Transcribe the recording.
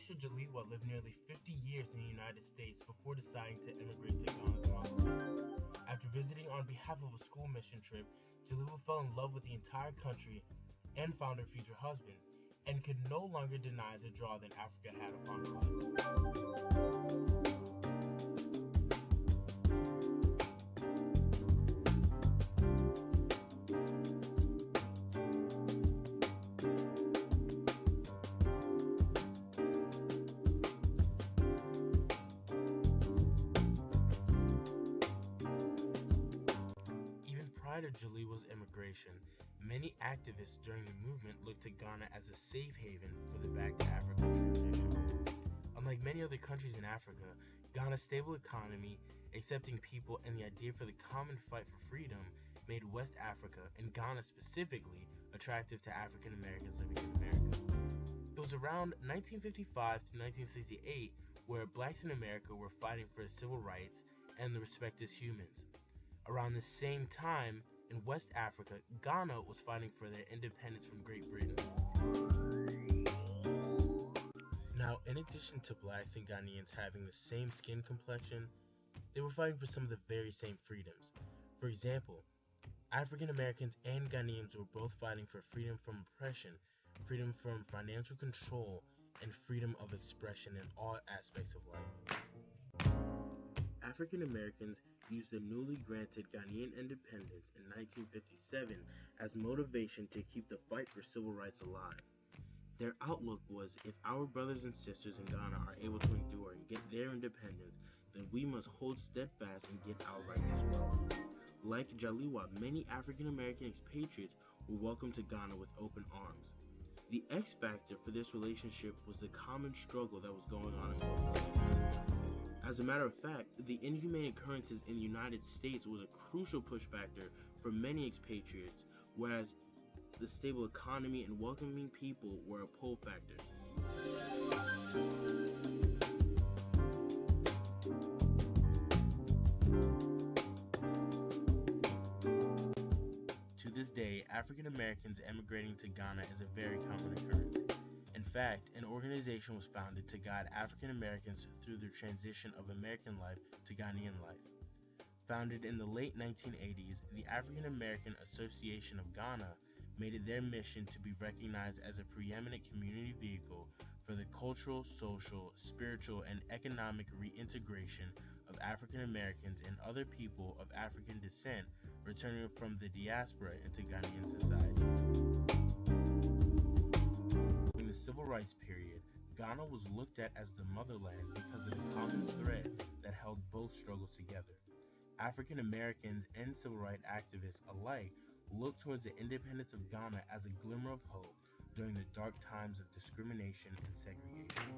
Aisha Jaliwa lived nearly 50 years in the United States before deciding to immigrate to Ghana. After visiting on behalf of a school mission trip, Jaliwa fell in love with the entire country and found her future husband, and could no longer deny the draw that Africa had upon her life. Prior to Jaliwa's immigration, many activists during the movement looked to Ghana as a safe haven for the Back to Africa transition. Unlike many other countries in Africa, Ghana's stable economy, accepting people, and the idea for the common fight for freedom made West Africa, and Ghana specifically, attractive to African Americans living in America. It was around 1955 to 1968 where blacks in America were fighting for civil rights and the respect as humans. Around the same time, in West Africa, Ghana was fighting for their independence from Great Britain. Now, in addition to blacks and Ghanaians having the same skin complexion, they were fighting for some of the very same freedoms. For example, African Americans and Ghanaians were both fighting for freedom from oppression, freedom from financial control, and freedom of expression in all aspects of life. African Americans used the newly granted Ghanaian independence in 1957 as motivation to keep the fight for civil rights alive. Their outlook was, if our brothers and sisters in Ghana are able to endure and get their independence, then we must hold steadfast and get our rights as well. Like Jaliwa, many African American expatriates were welcomed to Ghana with open arms. The X factor for this relationship was the common struggle that was going on in both countries. As a matter of fact, the inhumane occurrences in the United States was a crucial push factor for many expatriates, whereas the stable economy and welcoming people were a pull factor. To this day, African Americans emigrating to Ghana is a very common occurrence. In fact, an organization was founded to guide African Americans through their transition of American life to Ghanaian life. Founded in the late 1980s, the African American Association of Ghana made it their mission to be recognized as a preeminent community vehicle for the cultural, social, spiritual, and economic reintegration of African Americans and other people of African descent returning from the diaspora into Ghanaian society. In the civil rights period, Ghana was looked at as the motherland because of the common thread that held both struggles together. African Americans and civil rights activists alike looked towards the independence of Ghana as a glimmer of hope during the dark times of discrimination and segregation.